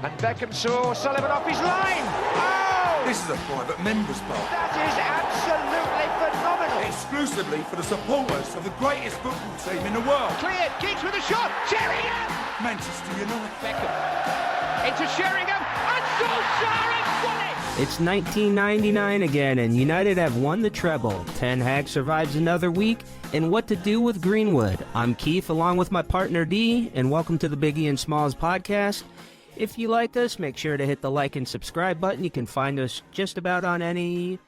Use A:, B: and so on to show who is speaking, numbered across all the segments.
A: And Beckham saw Sullivan off his line. Oh!
B: This is a private member's bar.
A: That is absolutely phenomenal.
B: Exclusively for the supporters of the greatest football team in the world.
A: Cleared, Giggs with a shot. Sheringham!
B: Manchester United.
A: Beckham into Sheringham and Solskjaer has won it.
C: It's 1999 again, and United have won the treble. Ten Hag survives another week, and what to do with Greenwood. I'm Keith, along with my partner D, and welcome to the Biggie and Smalls podcast. If you like us, make sure to hit the like and subscribe button. You can find us just about on any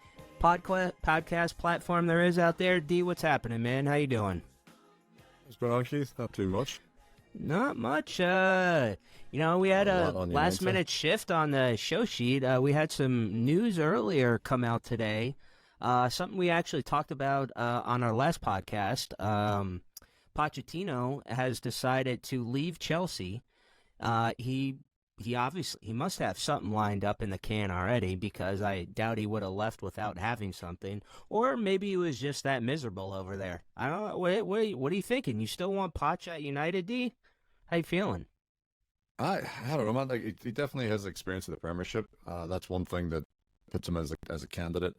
C: podcast platform there is out there. D, what's happening, man? How you doing?
D: What's going on, Keith? Not too much.
C: Not much. We had a last-minute shift on the show sheet. We had some news earlier come out today. Something we actually talked about on our last podcast. Pochettino has decided to leave Chelsea. He obviously must have something lined up in the can already, because I doubt he would have left without having something. Or maybe he was just that miserable over there. I don't know. What are you thinking? You still want Poch at United, D? How you feeling?
D: I don't know, man. Like, he definitely has experience in the Premiership. That's one thing that puts him as a candidate.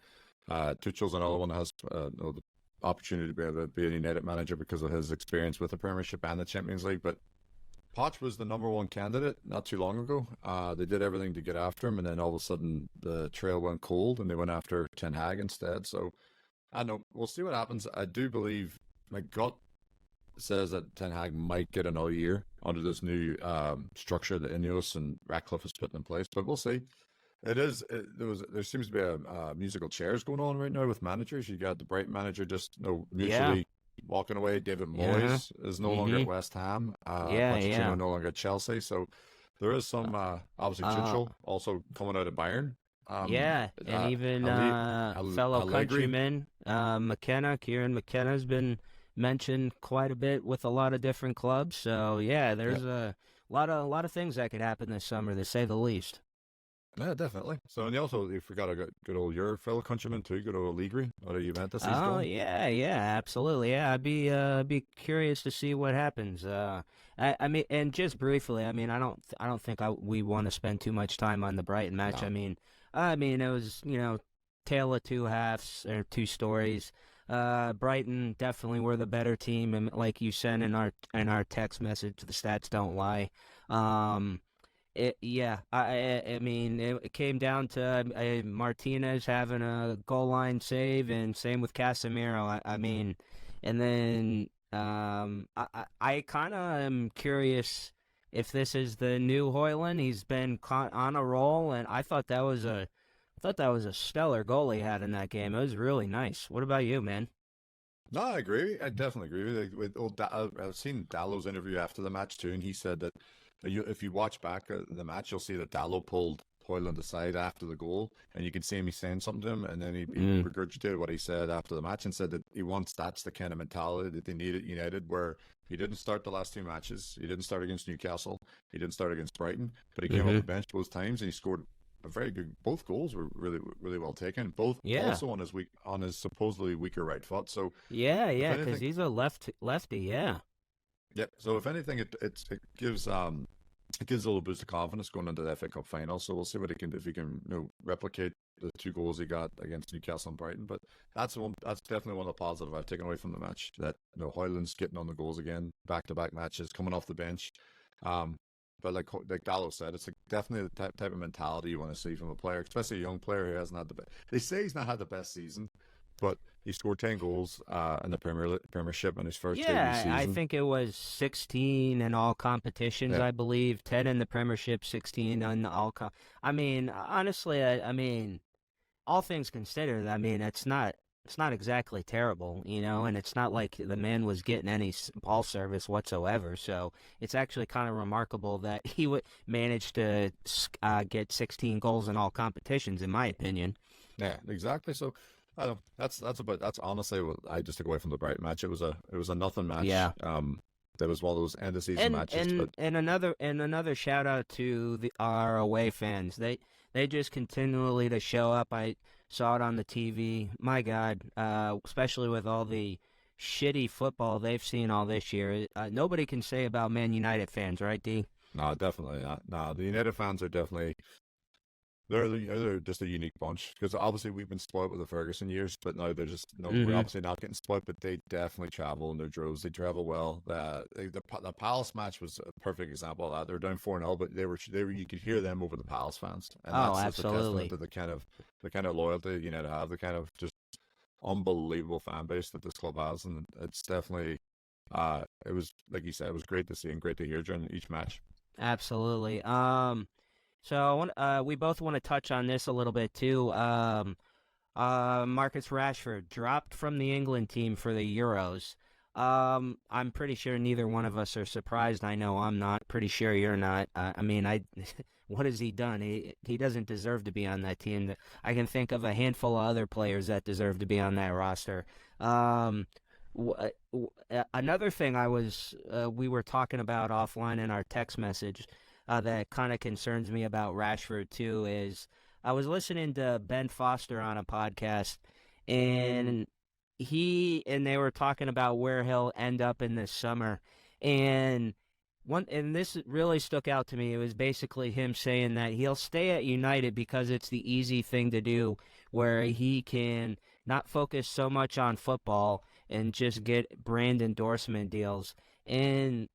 D: Tuchel's another one that has the opportunity to be able to be a United manager because of his experience with the Premiership and the Champions League. But Poch was the number one candidate not too long ago. They did everything to get after him, and then all of a sudden the trail went cold, and they went after Ten Hag instead. So I don't know. We'll see what happens. I do believe my gut says that Ten Hag might get another year under this new structure that Ineos and Ratcliffe has put in place, but we'll see. There seems to be a musical chairs going on right now with managers. You got the Brighton manager just mutually walking away. David Moyes is no longer at West Ham. Pochettino no longer at Chelsea. So there is some obviously Tuchel also coming out of Bayern.
C: And even fellow countryman Kieran McKenna has been mentioned quite a bit with a lot of different clubs. So there's a lot of things that could happen this summer, to say the least.
D: Yeah, definitely. So, and you forgot a good old your fellow countryman too, good old Allegri. What are you meant to see?
C: Absolutely. Yeah, I'd be curious to see what happens. I mean, and just briefly, I mean, I don't think we want to spend too much time on the Brighton match. No. I mean, it was tale of two halves or two stories. Brighton definitely were the better team, and like you said in our text message, the stats don't lie. It came down to Martinez having a goal line save, and same with Casemiro. And then I kind of am curious if this is the new Højlund. He's been on a roll, and I thought that was a stellar goal he had in that game. It was really nice. What about you, man?
D: No, I agree. I definitely agree. I've seen Dallow's interview after the match too, and he said that if you watch back the match, you'll see that Dallow pulled Højlund aside after the goal, and you can see him saying something to him, and then he regurgitated what he said after the match and said that he wants that's the kind of mentality that they need at United, where he didn't start the last two matches. He didn't start against Newcastle. He didn't start against Brighton, but he came off the bench both times, and he scored a very good. Both goals were really, really well taken. Both also on his supposedly weaker right foot. So
C: because he's a lefty. Yeah.
D: Yep. So if anything, it gives a little boost of confidence going into the FA Cup final. So we'll see what he can do, if he can replicate the two goals he got against Newcastle and Brighton. But that's definitely one of the positives I've taken away from the match. That Højlund's getting on the goals again, back-to-back matches, coming off the bench. But like Dallow said, it's definitely the type of mentality you want to see from a player, especially a young player who hasn't had the best. They say he's not had the best season, but he scored 10 goals in the Premiership in his first debut season.
C: I think it was 16 in all competitions, I believe. 10 in the Premiership, 16 on all. Honestly, all things considered, it's not exactly terrible, and it's not like the man was getting any ball service whatsoever. So it's actually kind of remarkable that he would manage to get 16 goals in all competitions, in my opinion.
D: Yeah, exactly. So I don't. That's honestly what I just took away from the Brighton match. It was a nothing match. Yeah. That was one of those end of season matches.
C: And another shout out to our away fans. They just continually to show up. I saw it on the TV. My God, especially with all the shitty football they've seen all this year. Nobody can say about Man United fans, right, D?
D: No, definitely not. No, the United fans are definitely they're just a unique bunch because obviously we've been spoiled with the Ferguson years, but now they're just no, we're
C: Hmm.
D: obviously not getting spoiled, but they definitely travel in their droves. They travel well. The Palace match was a perfect example of that. They were down 4-0, but they were you could hear them over the Palace fans, and
C: Oh,
D: that's just a testament
C: absolutely.
D: to the kind of loyalty United have, the kind of just unbelievable fan base that this club has, and it's definitely it was like you said, it was great to see and great to hear during each match.
C: Absolutely. So we both want to touch on this a little bit too. Marcus Rashford dropped from the England team for the Euros. I'm pretty sure neither one of us are surprised. I know I'm not. Pretty sure you're not. I mean, what has he done? He doesn't deserve to be on that team. I can think of a handful of other players that deserve to be on that roster. Another thing we were talking about offline in our text message that kind of concerns me about Rashford too is I was listening to Ben Foster on a podcast, and they were talking about where he'll end up in this summer, and this really stuck out to me. It was basically him saying that he'll stay at United because it's the easy thing to do, where he can not focus so much on football and just get brand endorsement deals. And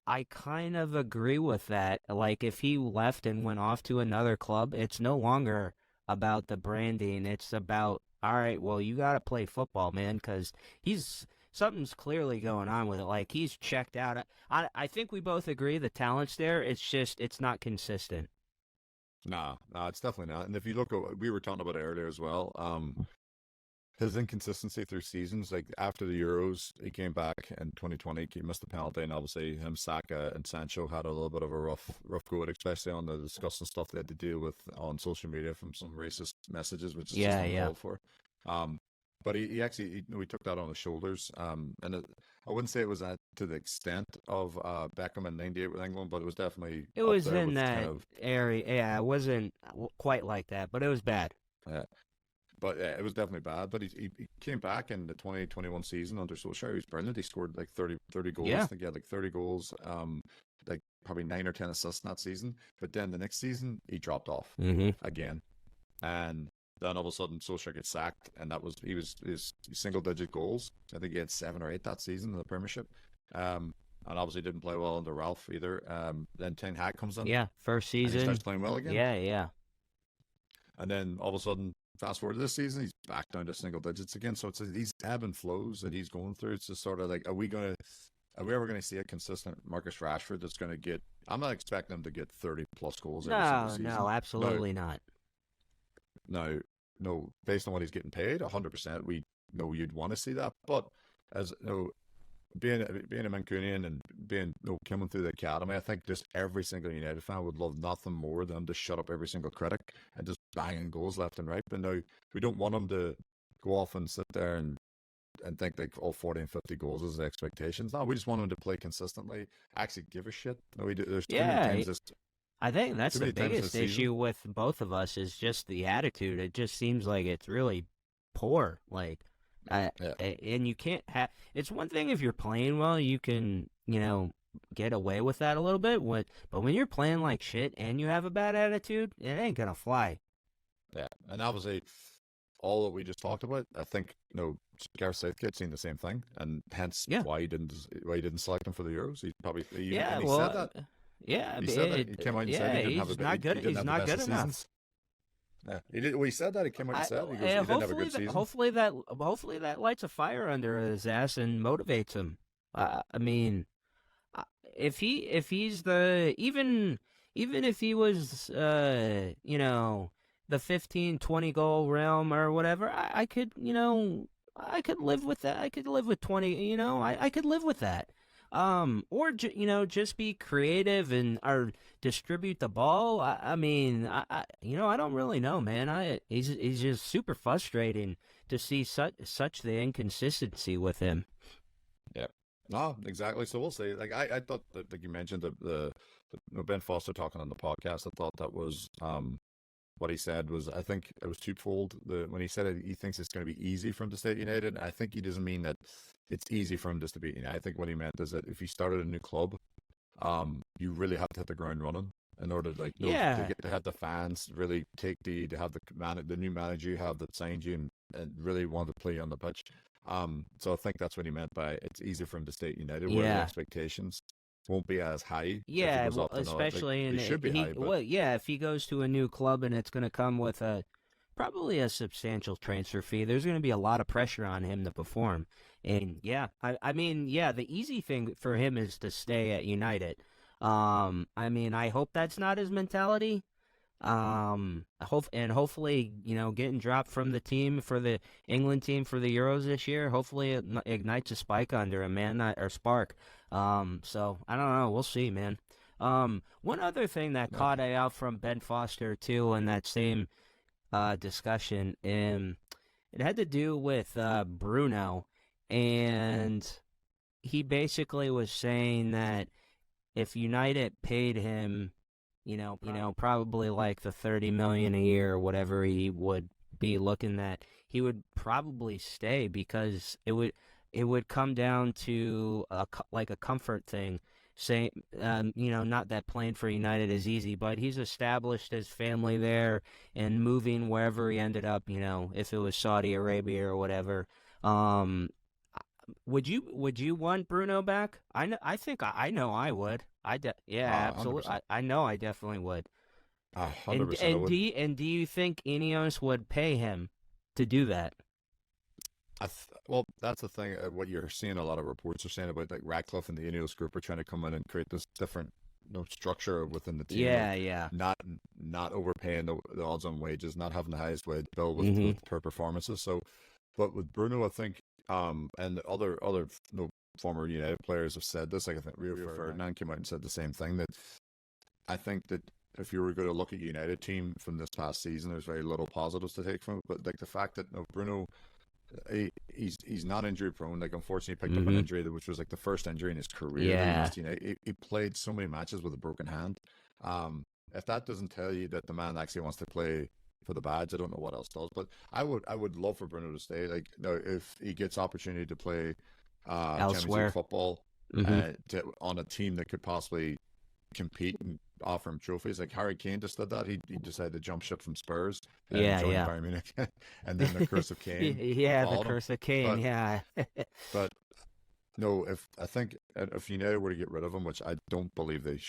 C: I kind of agree with that. Like, if he left and went off to another club, it's no longer about the branding. It's about, all right, well, you got to play football, man, because something's clearly going on with it. Like, he's checked out. I think we both agree the talent's there. It's just, it's not consistent.
D: No, no, it's definitely not. And if you look at, we were talking about it earlier as well. His inconsistency through seasons, like after the Euros, he came back in 2020, he missed the penalty, and obviously him, Saka, and Sancho had a little bit of a rough go at it, especially on the disgusting stuff they had to deal with on social media from some racist messages, which is just uncalled for. But we took that on his shoulders. And I wouldn't say it was to the extent of Beckham in '98 with England, but it was definitely
C: It
D: up
C: was
D: there
C: in
D: with
C: that
D: kind of
C: area. Yeah, it wasn't quite like that, but it was bad.
D: yeah. But yeah, it was definitely bad. But he came back in the 2021 season under Solskjaer. He was brilliant. He scored like 30 goals.
C: Yeah.
D: I think he had like 30 goals, like probably 9 or 10 assists in that season. But then the next season, he dropped off again. And then all of a sudden, Solskjaer gets sacked. And he was his single digit goals. I think he had 7 or 8 that season in the Premiership. And obviously didn't play well under Ralph either. Then Ten Hag comes in.
C: Yeah, first season.
D: And he starts playing well again.
C: Yeah.
D: And then all of a sudden, fast forward to this season, he's back down to single digits again. So it's these ebb and flows that he's going through. It's just sort of like, are we ever going to see a consistent Marcus Rashford that's going to get? I'm not expecting him to get 30 plus goals every single season.
C: No, absolutely not.
D: No. Based on what he's getting paid, 100%, we know you'd want to see that. But as being a Mancunian and coming through the academy, I think just every single United fan would love nothing more than to shut up every single critic and just banging goals left and right. But now we don't want him to go off and sit there and think like all 40 and 50 goals is the expectations. No, we just want him to play consistently, actually give a shit. No, there's too many times
C: I think that's the biggest
D: issue
C: season with both of us is just the attitude. It just seems like it's really poor. Like, and you can't have. It's one thing if you're playing well, you can get away with that a little bit. But when you're playing like shit and you have a bad attitude, it ain't gonna fly.
D: Yeah, and obviously, all that we just talked about, I think Gareth Southgate's seen the same thing, and hence why he didn't select him for the Euros. He probably said that.
C: Yeah,
D: he said that. He came out and said he didn't have
C: he's not good enough.
D: Yeah, he did. Well, he said that. He came out and said he didn't have a good season.
C: Hopefully that lights a fire under his ass and motivates him. I mean, if he's even if he was the 15, 20 goal realm or whatever, I could live with that. I could live with 20. I could live with that. Or just be creative and distribute the ball. I mean, I don't really know, man. He's just super frustrating to see such the inconsistency with him.
D: Yeah, no, exactly. So we'll see. Like I thought that, like you mentioned, the Ben Foster talking on the podcast, I thought that was what he said was, I think it was twofold. When he said he thinks it's going to be easy for him to stay at United, I think he doesn't mean that it's easy for him just to be. I think what he meant is that if he started a new club, you really have to hit the ground running in order to, like,
C: Yeah.
D: to have the fans really to have the new manager you have that signed you and really want to play on the pitch. So I think that's what he meant by it's easy for him to stay at United, where the
C: Yeah.
D: expectations won't be as high if it
C: Yeah,
D: goes
C: well,
D: up to not. Like,
C: especially
D: they
C: in
D: should be high, but
C: well, yeah, if he goes to a new club and it's going to come with a probably a substantial transfer fee, there's going to be a lot of pressure on him to perform. And yeah, I mean, yeah, the easy thing for him is to stay at United. I mean, I hope that's not his mentality. Hopefully, getting dropped from the team for the England team for the Euros this year, hopefully it ignites a spike under him, man, or spark. So I don't know. We'll see, man. One other thing that caught eye out from Ben Foster too in that same discussion, it had to do with Bruno, and he basically was saying that if United paid him, probably like the 30 million a year or whatever he would be looking at, he would probably stay because it would come down to like a comfort thing. Saying, not that playing for United is easy, but he's established his family there and moving wherever he ended up. If it was Saudi Arabia or whatever. Would you want Bruno back? I think I know I would. Yeah, absolutely. I know I definitely would.
D: 100%.
C: And do you think Ineos would pay him to do that?
D: Well, that's the thing. What you're seeing, a lot of reports are saying about, like, Ratcliffe and the Ineos group are trying to come in and create this different, structure within the team.
C: Yeah, yeah.
D: Not overpaying the odds-on wages, not having the highest wage bill with per performances. So, but with Bruno, I think, and other former United players have said this. Like, I think Rio Ferdinand came out and said the same thing, that I think that if you were going to look at United team from this past season, there's very little positives to take from it. But, like, the fact that Bruno, he's not injury prone. Like, unfortunately, he picked up an injury which was like the first injury in his career.
C: Yeah.
D: He played so many matches with a broken hand. If that doesn't tell you that the man actually wants to play for the badge, I don't know what else does. But I would love for Bruno to stay. Like, if he gets opportunity to play Champions League football on a team that could possibly compete and offer him trophies. Like Harry Kane just did that. He decided to jump ship from Spurs and join Bayern Munich. And then the curse of Kane.
C: The curse of Kane,
D: But no, if United were to get rid of him, which I don't believe they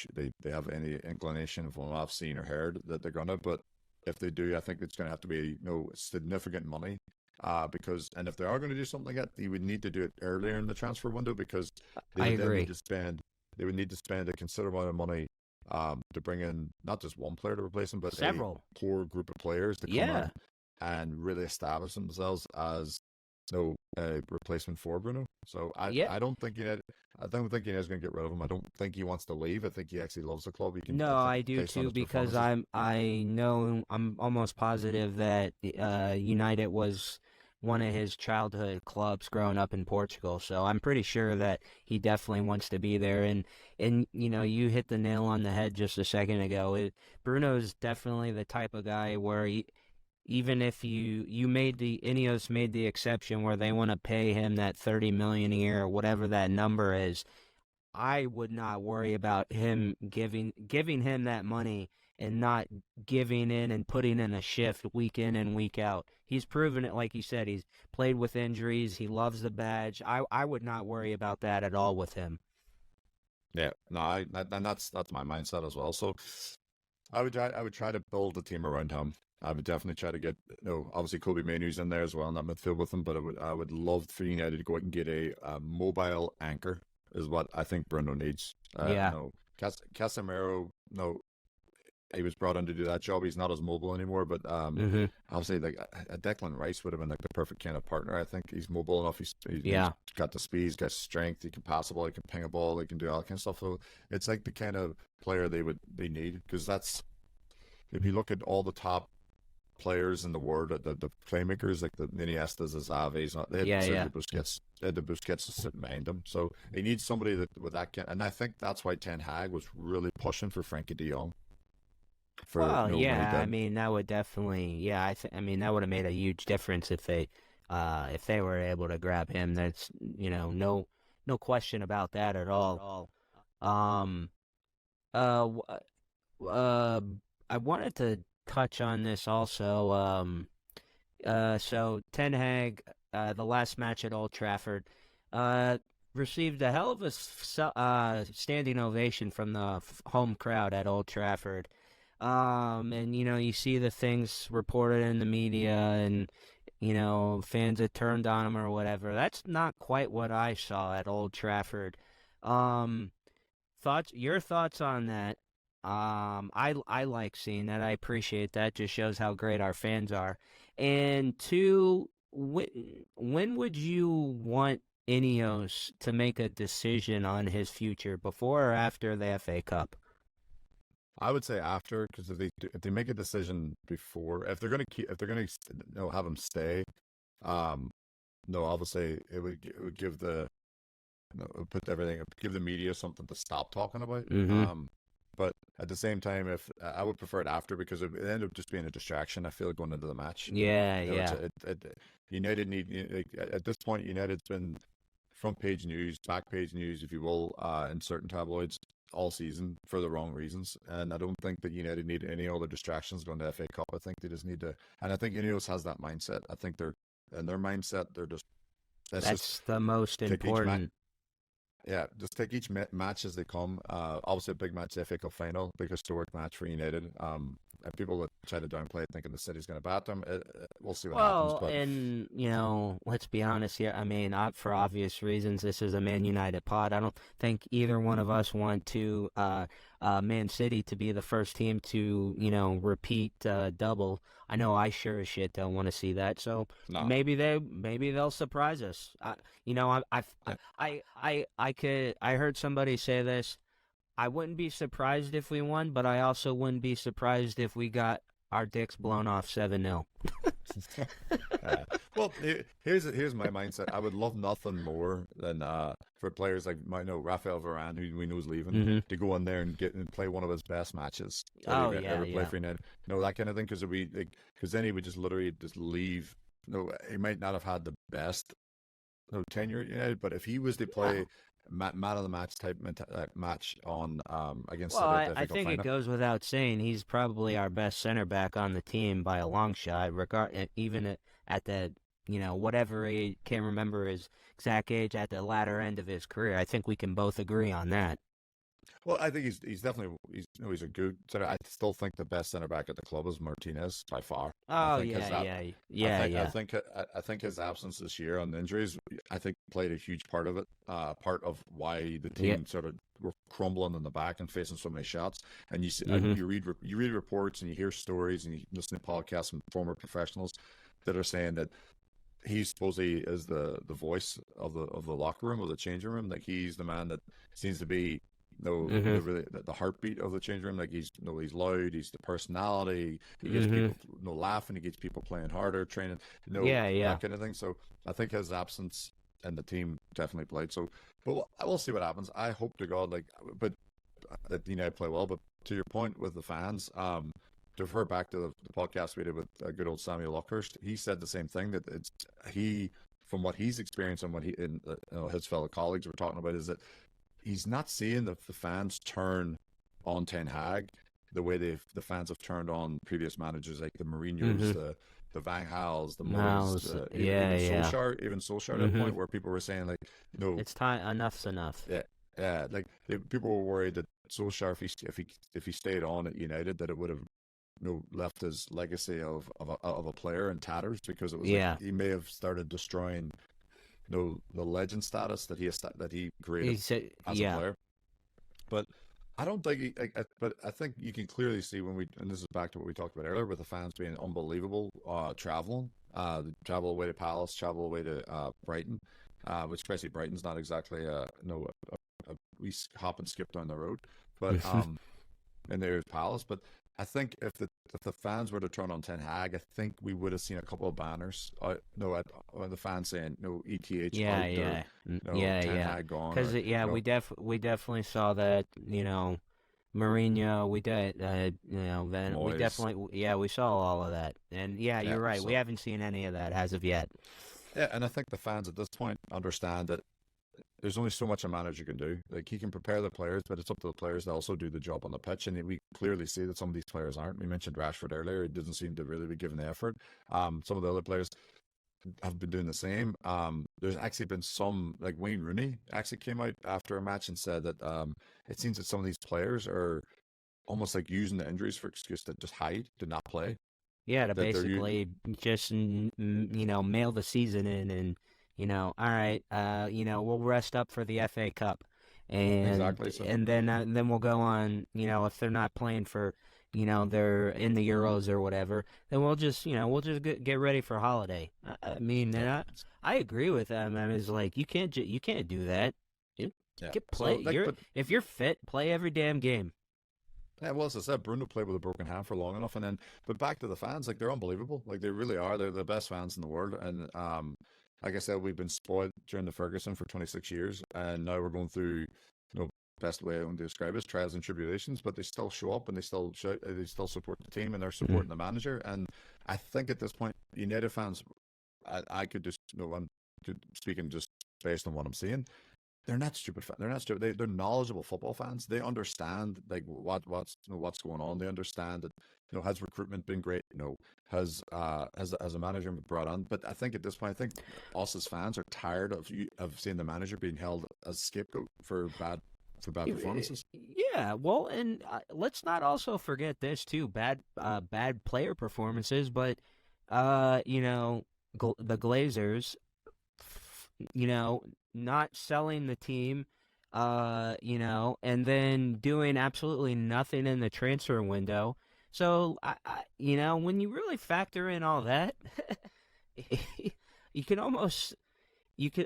D: have any inclination from what I've seen or heard that they're gonna, but if they do, I think it's gonna have to be significant money. Because if they are going to do something like that, they would need to do it earlier in the transfer window, because they would need to spend a considerable amount of money to bring in not just one player to replace him, but
C: several
D: core group of players to come in and really establish themselves as a replacement for Bruno. So I don't think United's going to get rid of him. I don't think he wants to leave. I think he actually loves the club.
C: I do too, because I'm almost positive that United was one of his childhood clubs growing up in Portugal. So I'm pretty sure that he definitely wants to be there. And you hit the nail on the head just a second ago. Bruno's definitely the type of guy where even if Ineos made the exception where they want to pay him that 30 million a year or whatever that number is, I would not worry about him giving him that money and not giving in and putting in a shift week in and week out. He's proven it, like you said. He's played with injuries. He loves the badge. I would not worry about that at all with him.
D: Yeah, no, and that's my mindset as well. So I would try to build a team around him. I would definitely try to get, obviously Kobe Mainoo's in there as well in that midfield with him, but I would love for United to go out and get a mobile anchor is what I think Bruno needs. Casemiro, he was brought in to do that job. He's not as mobile anymore, but obviously, like a Declan Rice would have been like the perfect kind of partner. I think he's mobile enough. He's got the speed, he's got strength. He can pass the ball, he can ping a ball, he can do all that kind of stuff. So it's like the kind of player they need, because that's, if you look at all the top players in the world, the playmakers like the Iniestas, the Xavis, they had the Busquets to sit behind them. So they need somebody that with that kind, and I think that's why Ten Hag was really pushing for Frankie De Jong.
C: I mean, that would definitely, that would have made a huge difference if they were able to grab him. That's no question about that at all. w- I wanted to touch on this also. So Ten Hag, the last match at Old Trafford, uh, received a hell of a standing ovation from the home crowd at Old Trafford. And you see the things reported in the media, and fans had turned on him or whatever. That's not quite what I saw at Old Trafford. Um, your thoughts on that? I like seeing that. I appreciate that. Just shows how great our fans are. And two, when would you want Ineos to make a decision on his future, before or after the FA Cup?
D: I would say after, because if they make a decision before, if they're going to have him stay, um, no, obviously it would give the it would give the media something to stop talking about.
C: Mm-hmm.
D: But at the same time, if I would prefer it after, because it ended up just being a distraction. I feel going into the match.
C: Yeah, yeah.
D: United at this point. United's been front page news, back page news, if you will, in certain tabloids all season for the wrong reasons. And I don't think that United need any other distractions going to FA Cup. I think they just need to, and I think Ineos has that mindset. I think in their mindset, they're just
C: That's the most important.
D: Yeah, just take each match as they come. Obviously, a big match, the FA Cup final, big historic match for United. And people that try to downplay it, thinking the City's going to bat them. We'll see what happens. But
C: And let's be honest here. I mean, for obvious reasons, this is a Man United pod. I don't think either one of us want to Man City to be the first team to repeat double. I know I sure as shit don't want to see that. So
D: no.
C: maybe they'll surprise us. I heard somebody say this. I wouldn't be surprised if we won, but I also wouldn't be surprised if we got our dicks blown off 7-0.
D: Well, here's my mindset. I would love nothing more than for players like Rafael Varane, who we know is leaving, to go in there and play one of his best matches. Ever play for United. That kind of thing, because then he would just literally just leave. He might not have had the best tenure at United, but if he was to play man of the match type match on against City,
C: I think it goes without saying he's probably our best center back on the team by a long shot. Even at the whatever age, can't remember his exact age, at the latter end of his career. I think we can both agree on that.
D: Well, I think he's definitely he's a good center. I still think the best center back at the club is Martinez by far.
C: Oh yeah.
D: I think his absence this year on injuries, I think, played a huge part of it. Part of why the team sort of were crumbling in the back and facing so many shots. And you see, you read reports and you hear stories and you listen to podcasts from former professionals that are saying that he supposedly is the voice of the locker room, of the changing room. Like, he's the man that seems to be the heartbeat of the change room. Like, he's loud, he's the personality, he gets people laughing, he gets people playing harder, training, that kind of thing. So I think his absence and the team definitely played. So, but we'll see what happens. I hope to God, but that United play well. But to your point with the fans, to refer back to the podcast we did with good old Samuel Luckhurst, he said the same thing, that from what he's experienced and what his fellow colleagues were talking about, is that he's not seeing the fans turn on Ten Hag the way the fans have turned on previous managers, like the Mourinho's, the Van Gaals, the Moyes, even Solskjaer, at a point where people were saying, like,
C: it's time, enough's enough.
D: Yeah, like people were worried that Solskjaer, if he stayed on at United, that it would have left his legacy of a player in tatters, because it was like he may have started destroying the legend status that he created as a player. But I don't think but I think you can clearly see and this is back to what we talked about earlier, with the fans being unbelievable, traveling, travel away to Palace, travel away to Brighton, which especially Brighton's not exactly we hop and skip down the road, but and there's Palace. But I think if the fans were to turn on Ten Hag, I think we would have seen a couple of banners. The fans saying ETH. Ten Hag gone.
C: Because we definitely saw that. Mourinho, we did. Then Moyes. We definitely we saw all of that. And you're right. So we haven't seen any of that as of yet.
D: Yeah, and I think the fans at this point understand that there's only so much a manager can do. Like, he can prepare the players, but it's up to the players to also do the job on the pitch. And we clearly see that some of these players aren't. We mentioned Rashford earlier; he doesn't seem to really be giving the effort. Some of the other players have been doing the same. There's actually been some, like Wayne Rooney actually came out after a match and said that it seems that some of these players are almost like using the injuries for excuse to just hide, to not play.
C: Yeah, to
D: That they're
C: basically just mail the season in, and all right, we'll rest up for the FA Cup, and
D: exactly so.
C: then we'll go on. If they're not playing for, they're in the Euros or whatever, then we'll just get ready for holiday. I mean, and I agree with them. I mean, it's like you can't do that. Get play.
D: So, like,
C: If you're fit, play every damn game.
D: yeah, well, as I said, Bruno played with a broken hand for long enough, and then, but back to the fans, like, they're unbelievable. Like, they really are. They're the best fans in the world, and like I said, we've been spoiled during the Ferguson for 26 years, and now we're going through, best way I want to describe it is trials and tribulations, but they still show up and they still shout, they still support the team, and they're supporting the manager. And I think at this point, United fans, I could just, I'm speaking just based on what I'm seeing. They're not stupid. They're not stupid. They're knowledgeable football fans. They understand like what's going on. They understand that has recruitment been great. Has a manager been brought on. But I think at this point, I think us as fans are tired of seeing the manager being held as scapegoat for bad performances.
C: Yeah, well, and let's not also forget this too: bad player performances. But the Glazers, not selling the team, and then doing absolutely nothing in the transfer window. So, when you really factor in all that,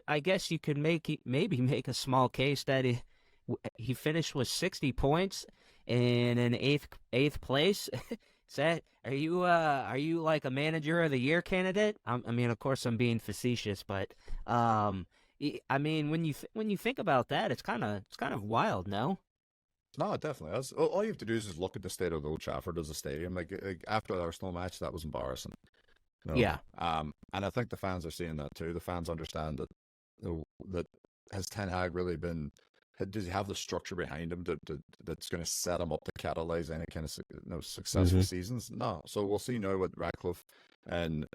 C: I guess you could maybe make a small case that he finished with 60 points in an eighth place. Are you like a manager of the year candidate? I mean, of course, I'm being facetious, but I mean, when you think about that, it's kind of wild, no?
D: No, definitely. All you have to do is just look at the state of Old Trafford as a stadium. Like after the Arsenal match, that was embarrassing.
C: Yeah.
D: And I think the fans are seeing that too. The fans understand that that has Ten Hag really been. Does he have the structure behind him that's going to set him up to catalyze any kind of successful seasons? No. So we'll see now what Radcliffe and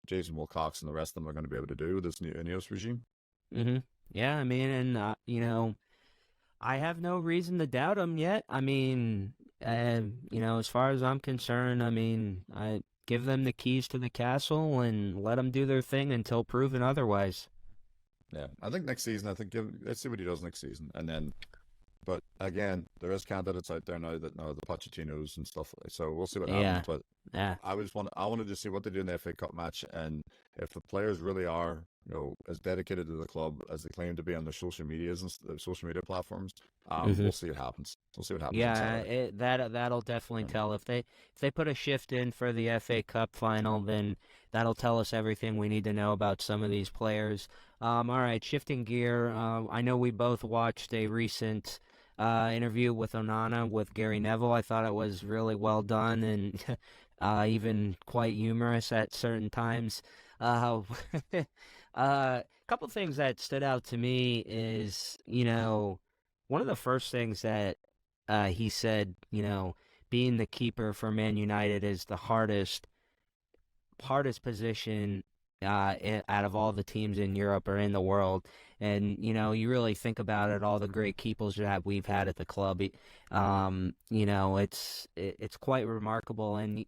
D: Jason Wilcox and the rest of them are going to be able to do with this new Ineos regime.
C: Mm-hmm. Yeah, I mean, and I have no reason to doubt him yet. I mean, as far as I'm concerned, I mean, I give them the keys to the castle and let them do their thing until proven otherwise.
D: Yeah, I think next season. Let's see what he does next season, and then. But again, there is candidates out there now that know the Pochettinos and stuff. So we'll see what happens. But
C: yeah,
D: I wanted to see what they do in the FA Cup match, and if the players really are, as dedicated to the club as they claim to be on their social medias and social media platforms, we'll see what happens. We'll see what happens.
C: Yeah, that'll definitely tell if they put a shift in for the FA Cup final, then that'll tell us everything we need to know about some of these players. All right, shifting gear. I know we both watched a recent interview with Onana with Gary Neville. I thought it was really well done and even quite humorous at certain times. A couple things that stood out to me is, one of the first things that he said, being the keeper for Man United is the hardest position out of all the teams in Europe or in the world. And, you really think about it, all the great keepers that we've had at the club, it's quite remarkable. And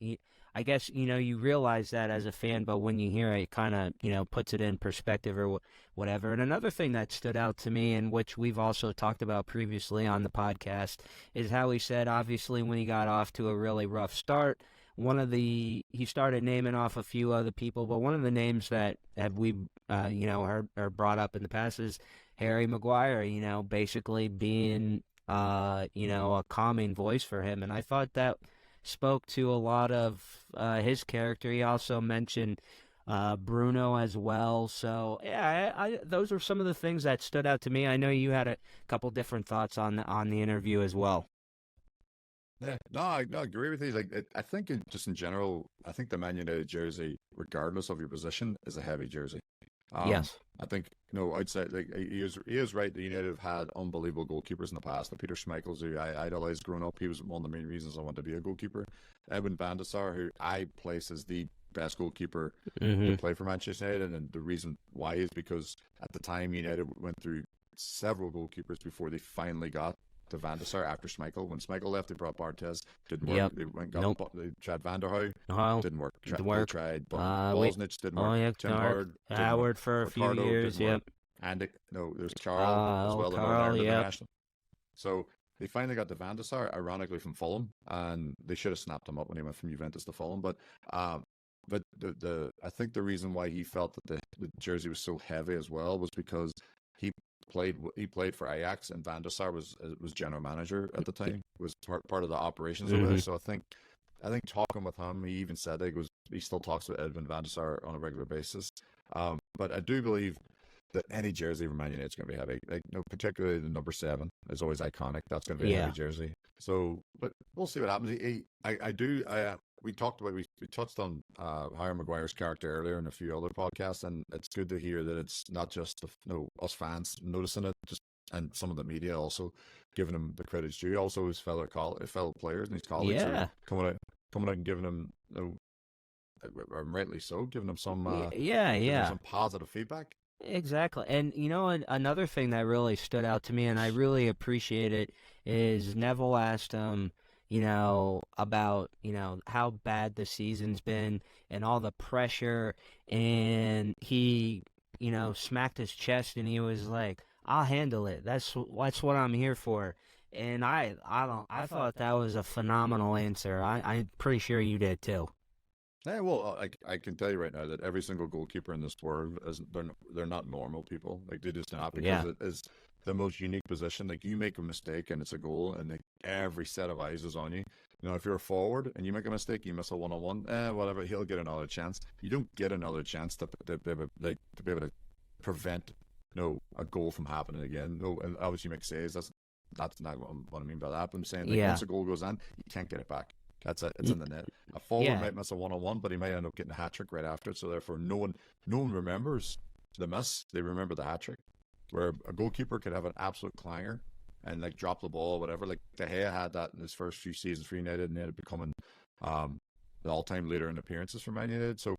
C: I guess, you realize that as a fan, but when you hear it, it kind of, puts it in perspective or whatever. And another thing that stood out to me, and which we've also talked about previously on the podcast, is how he said, obviously, when he got off to a really rough start, he started naming off a few other people, but one of the names that we heard or brought up in the past is Harry Maguire, basically being, a calming voice for him. And I thought that spoke to a lot of his character. He also mentioned Bruno as well. So, yeah, those are some of the things that stood out to me. I know you had a couple different thoughts on the interview as well.
D: Yeah, no, I agree with you. Like, I think just in general, I think the Man United jersey, regardless of your position, is a heavy jersey.
C: Yes.
D: I think, outside, like, he is right that United have had unbelievable goalkeepers in the past. Like Peter Schmeichel's, who I idolized growing up, he was one of the main reasons I wanted to be a goalkeeper. Edwin van der Sar, who I place as the best goalkeeper to play for Manchester United, and the reason why is because at the time United went through several goalkeepers before they finally got to Van der Sar after Schmeichel. When Schmeichel left, they brought Barthez. Didn't work.
C: Yep.
D: They went and got they tried Van der Hoe.
C: Oh,
D: Didn't work.
C: didn't
D: They
C: work.
D: tried Bosnich. Didn't work.
C: Yeah,
D: Tim Howard. Didn't
C: Howard
D: work.
C: for a few
D: Ricardo
C: years.
D: didn't
C: Yep.
D: work. And there's Charles as well. The Northern
C: Carl.
D: Ireland
C: Yep.
D: international. So they finally got to Van der Sar, ironically from Fulham, and they should have snapped him up when he went from Juventus to Fulham. But the I think the reason why he felt that the jersey was so heavy as well was because he played for Ajax, and Van der Sar was general manager at the time, was part of the operations over there. So I think talking with him, he even said he still talks with Edwin van der Sar on a regular basis. But I do believe that any jersey from Man United is going to be heavy. Like, particularly the number 7 is always iconic. That's going to be a heavy jersey. So, but we'll see what happens. We touched on Harry Maguire's character earlier in a few other podcasts, and it's good to hear that it's not just us fans noticing it, and some of the media also giving him the credit due. Also, his fellow players and his colleagues are coming out and giving him, rightly so, giving him some some positive feedback.
C: Exactly. And another thing that really stood out to me, and I really appreciate it, is Neville asked him, about, how bad the season's been and all the pressure, and he, smacked his chest and he was like, I'll handle it. That's what I'm here for. And I thought that was a phenomenal answer. I'm pretty sure you did too.
D: Yeah, well, I can tell you right now that every single goalkeeper in this world they're not normal people. Like, they just not, because it is the most unique position. Like, you make a mistake and it's a goal, and like every set of eyes is on you. If you're a forward and you make a mistake, you miss a 1-on-1, whatever, he'll get another chance. You don't get another chance to be able to prevent a goal from happening again. No, and obviously you make saves. That's not what I mean by that. But I'm saying, like, once a goal goes in, you can't get it back. That's it. It's in the net. A forward might miss a 1-on-1, but he might end up getting a hat trick right after it. So therefore, no one remembers the miss. They remember the hat trick. Where a goalkeeper could have an absolute clanger and like drop the ball or whatever. Like De Gea had that in his first few seasons for United, and ended up becoming the all-time leader in appearances for Man United. So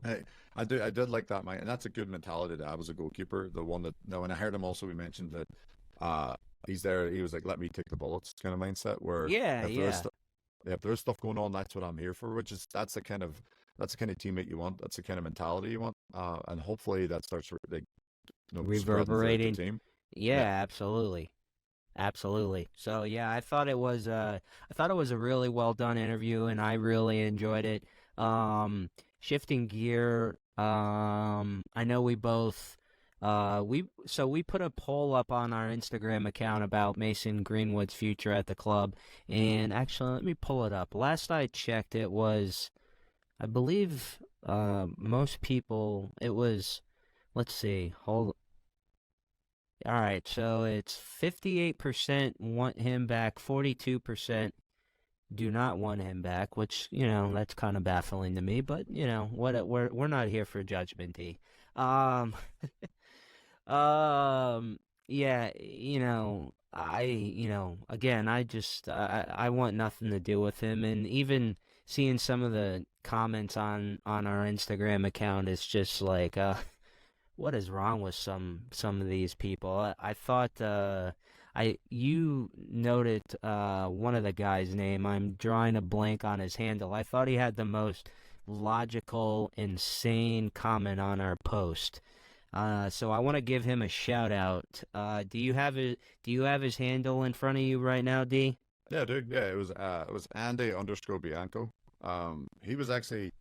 D: I did like that, and that's a good mentality to have as a goalkeeper. The one that and I heard him also. We mentioned that he's there. He was like, "Let me take the bullets," kind of mindset. Where if there's stuff going on, that's what I'm here for. That's the kind of teammate you want. That's the kind of mentality you want. And hopefully that starts
C: reverberating.
D: The team.
C: Yeah, absolutely. So yeah, I thought it was a really well done interview, and I really enjoyed it. Shifting gear, I know we both we put a poll up on our Instagram account about Mason Greenwood's future at the club, and actually let me pull it up. Last I checked, it was, I believe, most people, it was, let's see, all right, so it's 58% want him back, 42% do not want him back, which, that's kind of baffling to me, but, we're not here for Judgment Day. Yeah, again, I want nothing to do with him, and even seeing some of the comments on our Instagram account is just like, what is wrong with some of these people? I thought, you noted one of the guy's name. I'm drawing a blank on his handle. I thought he had the most logical, insane comment on our post. So I want to give him a shout out. Do you have his handle in front of you right now, D?
D: Yeah, dude. Yeah, it was Andy_Bianco. He was actually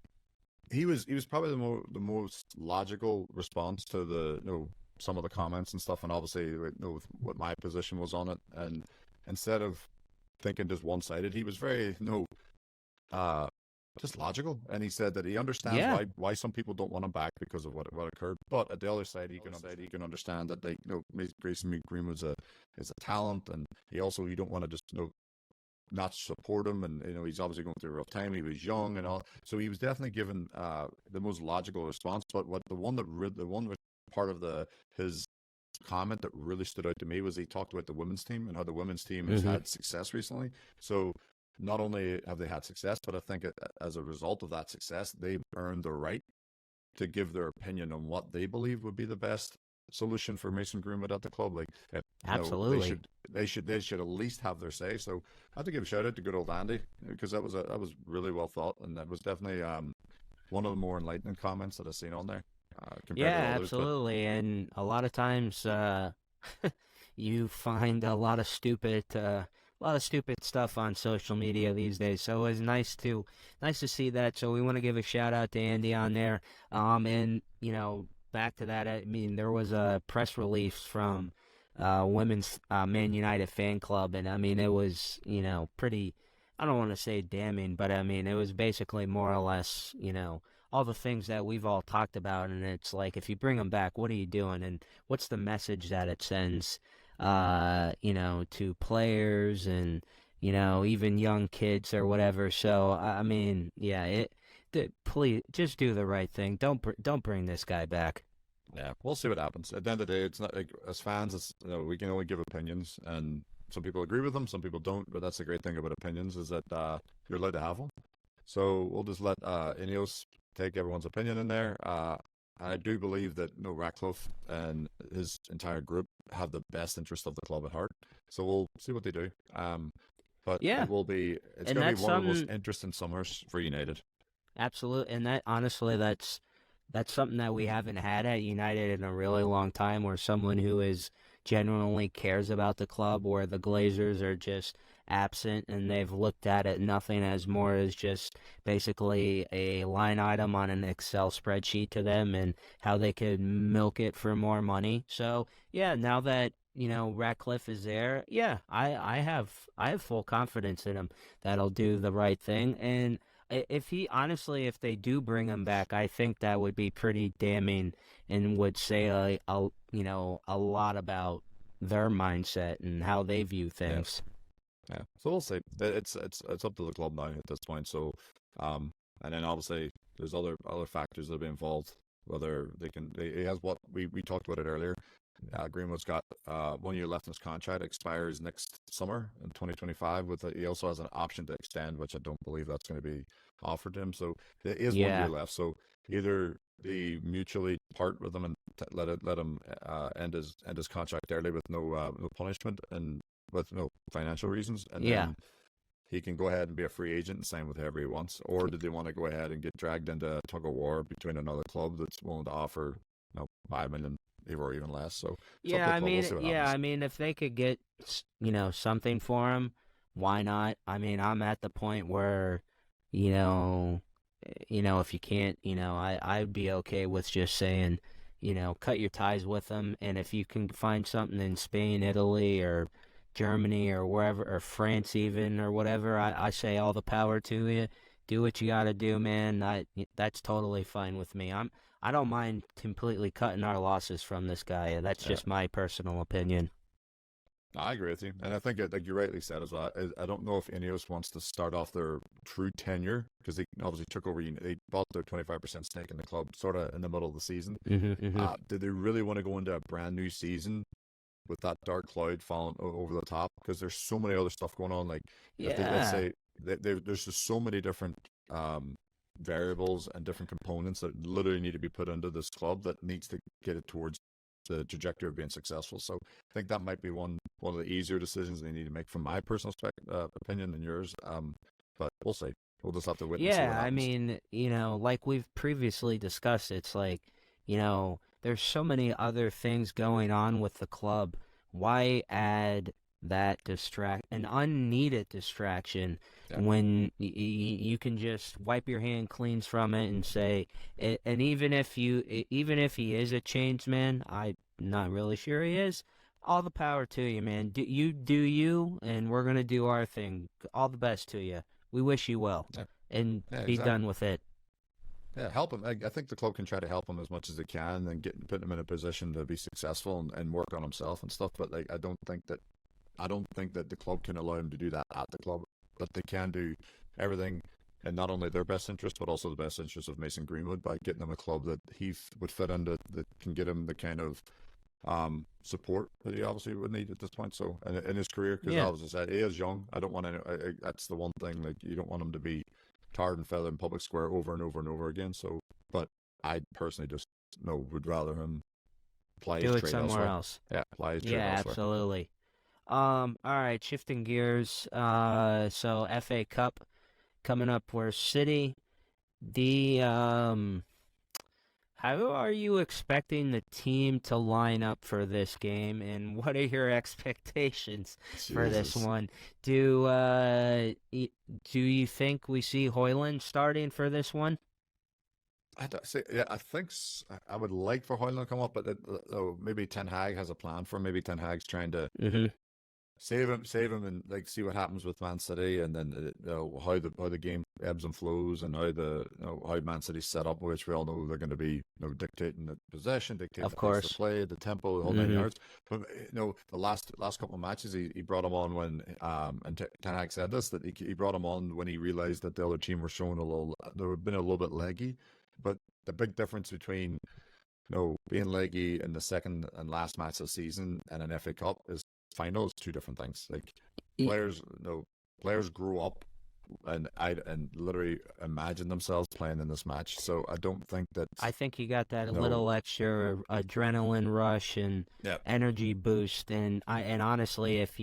D: he was probably the most logical response to the some of the comments and stuff, and obviously with what my position was on it. And instead of thinking just one-sided, he was very just logical, and he said that he understands why some people don't want him back because of what occurred. But at the other side, he can understand that Mason Greenwood is a talent, and you don't want to just not support him, and he's obviously going through a rough time. He was young and all, so he was definitely given the most logical response. But the one was part of his comment that really stood out to me was he talked about the women's team and how the women's team has had success recently. So not only have they had success, but I think as a result of that success, they've earned the right to give their opinion on what they believe would be the best solution for Mason Greenwood at the club. Like,
C: Absolutely,
D: they should at least have their say. So I have to give a shout out to good old Andy, because that was really well thought, and that was definitely one of the more enlightening comments that I've seen on there.
C: yeah,
D: To others,
C: absolutely. And a lot of times, you find a lot of stupid stuff on social media these days. So it's nice to see that. So we want to give a shout out to Andy on there. And back to that, I mean, there was a press release from Women's Man United fan club, and I mean, it was pretty. I don't want to say damning, but I mean, it was basically more or less all the things that we've all talked about, and it's like, if you bring them back, what are you doing, and what's the message that it sends? To players and, even young kids or whatever. So, I mean, yeah, please just do the right thing. Don't bring this guy back.
D: Yeah, we'll see what happens. At the end of the day, it's not like, as fans, it's, we can only give opinions, and some people agree with them, some people don't. But that's the great thing about opinions, is that you're allowed to have them. So we'll just let Ineos take everyone's opinion in there. I do believe that Ratcliffe and his entire group have the best interest of the club at heart. So we'll see what they do. But
C: yeah,
D: it's going to be one of the most interesting summers for United.
C: Absolutely, and that, honestly, that's something that we haven't had at United in a really long time, where someone who is genuinely cares about the club, where the Glazers are just absent and they've looked at it nothing as more as just basically a line item on an Excel spreadsheet to them, and how they could milk it for more money. So yeah, now that Ratcliffe is there, yeah, I have full confidence in him that he'll do the right thing. And if they do bring him back, I think that would be pretty damning, and would say a lot about their mindset and how they view things.
D: Yeah. So we'll see. It's up to the club now at this point. So, and then obviously there's other factors that will be involved. Whether he has what we talked about it earlier. Greenwood's got 1 year left in his contract. Expires next summer in 2025. He also has an option to extend, which I don't believe that's going to be offered to him. So there is 1 year left. So either they mutually part with him and let him end his contract early with no punishment and with no financial reasons, and then he can go ahead and be a free agent and sign with whoever he wants. Or did they want to go ahead and get dragged into a tug of war between another club that's willing to offer $5 million or even less? So
C: I mean, if they could get something for him, why not? I mean, I'm at the point where if you can't, I'd be okay with just saying, cut your ties with them, and if you can find something in Spain, Italy, or Germany, or wherever, or France even, or whatever, I say all the power to you. Do what you gotta do, man. That's totally fine with me. I don't mind completely cutting our losses from this guy. That's just my personal opinion.
D: I agree with you, and I think, like you rightly said as well, I don't know if Ineos wants to start off their true tenure, because they obviously took over. They bought their 25% stake in the club sort of in the middle of the season. Did they really want to go into a brand new season with that dark cloud falling over the top? Because there's so many other stuff going on. Like, let's say there's just so many different variables and different components that literally need to be put into this club that needs to get it towards the trajectory of being successful. So I think that might be one of the easier decisions they need to make, from my personal opinion and yours. But we'll see. We'll just have to wait and see what happens.
C: I mean, like we've previously discussed, it's like, there's so many other things going on with the club. Why add that an unneeded distraction when you can just wipe your hand clean from it and say, and even if he is a changed man, I'm not really sure he is, all the power to you, man. Do you, and we're going to do our thing. All the best to you. We wish you well, and be done with it.
D: Yeah, help him. I think the club can try to help him as much as they can, and put him in a position to be successful and work on himself and stuff. But like, I don't think that the club can allow him to do that at the club. that they can do everything in not only their best interest, but also the best interest of Mason Greenwood by getting him a club that he would fit into, that can get him the kind of support that he obviously would need at this point. So in his career, because as I said, he is young. I don't want any. That's the one thing. Like, you don't want him to be tarred and feathered in public square over and over and over again. So, but I personally just would rather him
C: do it somewhere else.
D: Yeah, apply his trade elsewhere.
C: Absolutely. All right, shifting gears. So FA Cup coming up. Where City, how are you expecting the team to line up for this game, and what are your expectations for this one? Do you think we see Højlund starting for this one?
D: I think I would like for Højlund to come up, but maybe Ten Hag has a plan for him. Maybe Ten Hag's trying to save him, and like see what happens with Man City, and then how the game ebbs and flows, and how Man City's set up, which we all know they're going to be dictating the possession, dictating the pace of play, the tempo, the whole 9 yards. But the last couple of matches, he brought him on when and Ten Hag said this, that he brought him on when he realized that the other team were showing they were been a little bit leggy. But the big difference between being leggy in the second and last match of the season and an FA Cup is final is two different things. Like, players grow up and literally imagine themselves playing in this match. So I don't think that.
C: I think you got that little extra adrenaline rush and energy boost, and honestly, if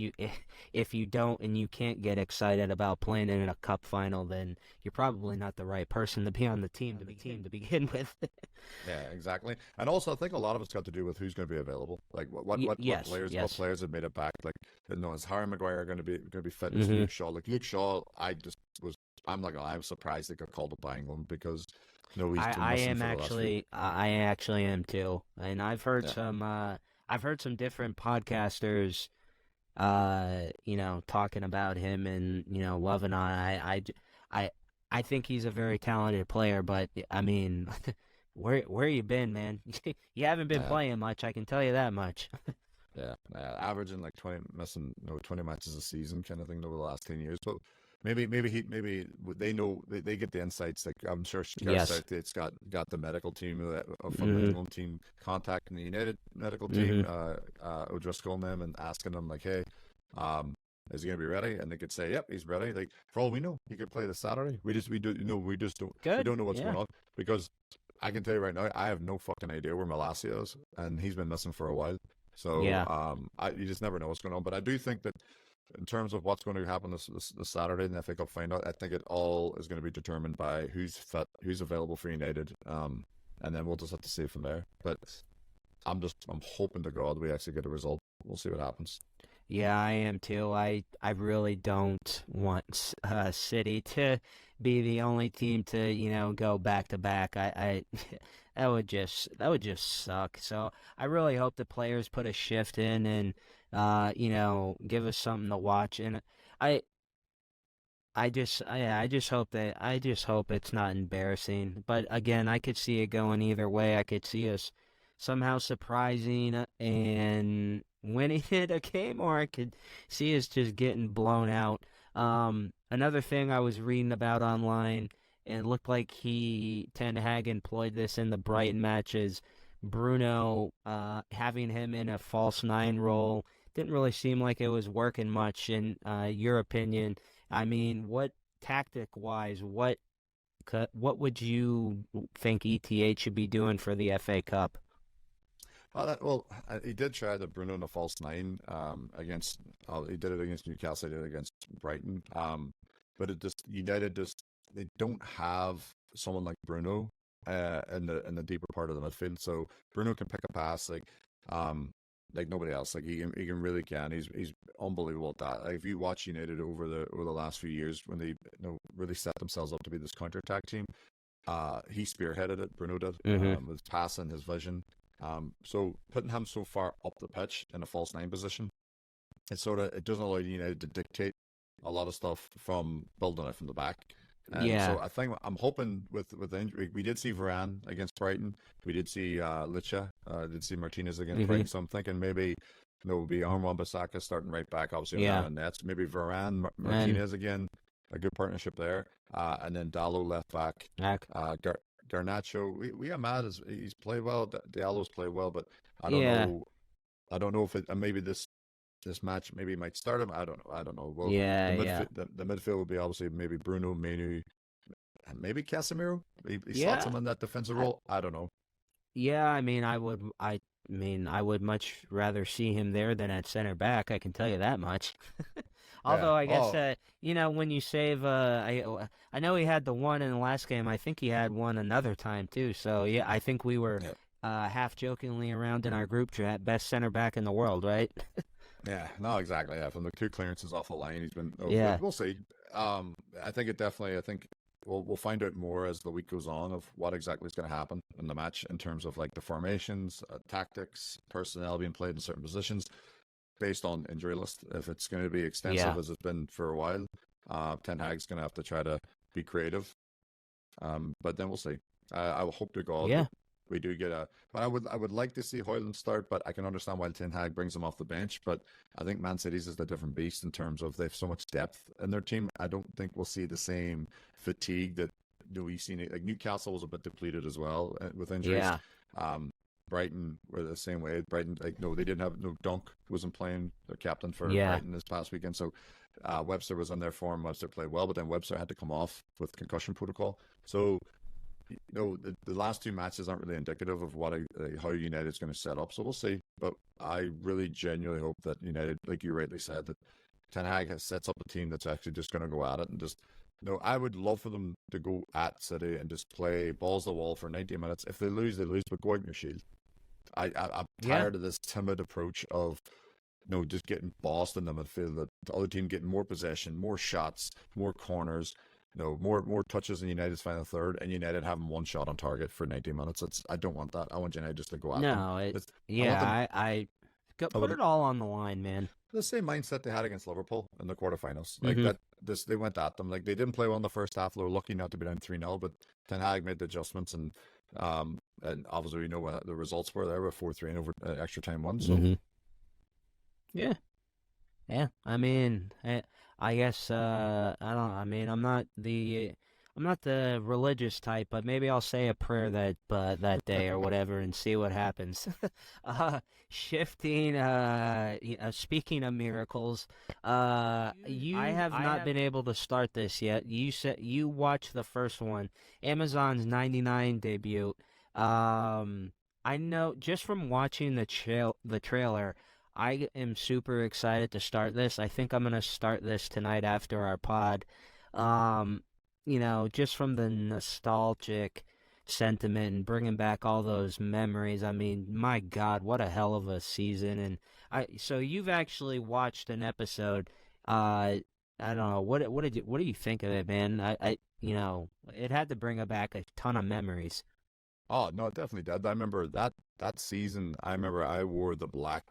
C: you don't and you can't get excited about playing in a cup final, then you're probably not the right person to be on the team to begin with.
D: Yeah, exactly. And also, I think a lot of it's got to do with who's going to be available. Like what players have made it back. Like, is Harry Maguire going to be fit? Is Luke Shaw? Like Luke Shaw, I was surprised they got called up by England, because
C: I actually am too, and I've heard some different podcasters talking about him and loving on. I think he's a very talented player, but I mean, where you been, man? You haven't been playing much, I can tell you that much.
D: Averaging like 20 matches a season kind of thing over the last 10 years. But maybe they know, they get the insights. Like, I'm sure Southgate's got the medical team from the England team contacting the United medical team, O'Driscoll and them, and asking them like, hey, is he going to be ready? And they could say, yep, he's ready. Like, for all we know, he could play this Saturday. We just don't know what's going on, because I can tell you right now, I have no fucking idea where Malacia is, and he's been missing for a while. So you just never know what's going on. But I do think that in terms of what's going to happen this Saturday in the FA Cup final, I think it all is going to be determined by who's fit, who's available for United, and then we'll just have to see from there. But I'm hoping to God we actually get a result. We'll see what happens.
C: Yeah, I am too. I really don't want City to be the only team to go back to back. I that would just suck. So I really hope the players put a shift in and give us something to watch. And I just hope it's not embarrassing. But again, I could see it going either way. I could see us somehow surprising and winning it a game, or I could see us just getting blown out. Another thing I was reading about online, and it looked like Ten Hag employed this in the Brighton matches. Bruno, having him in a false nine role didn't really seem like it was working much. In your opinion, I mean, what tactic-wise, what would you think ETH should be doing for the FA Cup?
D: He did try the Bruno in the false nine against. He did it against Newcastle. He did it against Brighton. But United they don't have someone like Bruno in the deeper part of the midfield. So Bruno can pick a pass like nobody else. Like he really can. He's unbelievable at that. Like, if you watch United over the last few years, when they really set themselves up to be this counter-attack team, he spearheaded it. Bruno did with his passing, his vision. So putting him so far up the pitch in a false nine position, it doesn't allow United to dictate a lot of stuff from building it from the back. And
C: Yeah.
D: so I think I'm hoping with the injury, we did see Varane against Brighton. We did see Licha, did see Martinez against
C: Hmm.
D: Brighton. So I'm thinking maybe it'll be Armand Bissaka starting right back, obviously
C: Yeah.
D: on nets. Maybe Varane,
C: And
D: Martinez again, a good partnership there. And then Dallo left back.
C: back.
D: Garnacho, we are mad as he's played well. Diallo's played well, but I don't
C: Yeah.
D: know. I don't know if it maybe this match maybe might start him. I don't know. I don't know. Well,
C: Yeah. Yeah.
D: the midfield will be obviously maybe Bruno, Menu, and maybe Casemiro. He slots
C: Yeah.
D: him in that defensive role. I don't know.
C: Yeah, I mean, I would much rather see him there than at center back. I can tell you that much.
D: Yeah.
C: Although I guess
D: Oh,
C: when you save, I know he had the one in the last game. I think he had one another time too. So yeah, I think we were
D: yeah.
C: half jokingly around in our group chat, best center back in the world, right?
D: Yeah, no, exactly. Yeah, from the two clearances off the line, he's been. Oh,
C: Yeah,
D: we'll see. I think it definitely. I think we'll find out more as the week goes on of what exactly is going to happen in the match in terms of like the formations, tactics, personnel being played in certain positions based on injury list. If it's going to be extensive
C: yeah,
D: as it's been for a while, Ten Hag's going to have to try to be creative. But then we'll see. I will hope to God
C: yeah,
D: that we do get a. But I would like to see Hoyland start, but I can understand why Ten Hag brings him off the bench. But I think Man City's is a different beast in terms of they have so much depth in their team. I don't think we'll see the same fatigue that we've seen. Like Newcastle was a bit depleted as well with injuries.
C: yeah,
D: Brighton were the same way. Brighton, like no, they didn't have no Dunk wasn't playing their captain for
C: yeah,
D: Brighton this past weekend. So Webster was in their form. Webster played well, but then Webster had to come off with concussion protocol. So the last two matches aren't really indicative of how United's going to set up. So we'll see. But I really genuinely hope that United, like you rightly said, that Ten Hag sets up a team that's actually just going to go at it and just. I would love for them to go at City and just play balls to the wall for 90 minutes. If they lose, but go out in your shield. I'm
C: yeah,
D: tired of this timid approach of just getting bossed in the midfield. The other team getting more possession, more shots, more corners, more touches in United's final third, and United having one shot on target for 90 minutes. I don't want that. I want United just to go at them.
C: no,
D: I want them.
C: put it all on the line, man.
D: The same mindset they had against Liverpool in the quarterfinals. Like
C: Hmm.
D: that, they went at them. Like they didn't play well in the first half. They were lucky not to be down 3-0, but Ten Hag made the adjustments, and obviously we know what the results were. There were 4-3 and over extra time one. So
C: Yeah. Yeah, I mean, I guess I don't. I mean, I'm not the religious type, but maybe I'll say a prayer that day or whatever and see what happens. Shifting. Speaking of miracles, I have not been able to start this yet. You said you watched the first one, Amazon's 99 debut. I know just from watching the trailer. I am super excited to start this. I think I'm going to start this tonight after our pod. Just from the nostalgic sentiment and bringing back all those memories. I mean, my God, what a hell of a season. And so you've actually watched an episode. I don't know. What do you think of it, man? It had to bring back a ton of memories.
D: oh no, it definitely did. I remember that season. I remember I wore the black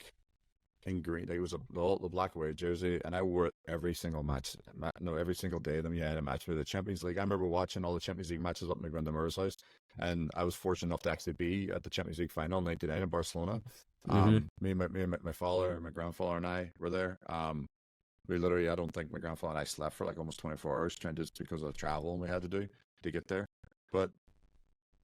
D: and green. Like, it was the black away jersey, and I wore it every single match. No, every single day. Then we had a match for the Champions League. I remember watching all the Champions League matches up in my grandmother's house, and I was fortunate enough to actually be at the Champions League final in '99 in Barcelona.
C: Mm-hmm.
D: Me and my father, my grandfather, and I were there. We literally, I don't think my grandfather and I slept for like almost 24 hours trying just because of the travel we had to do to get there. But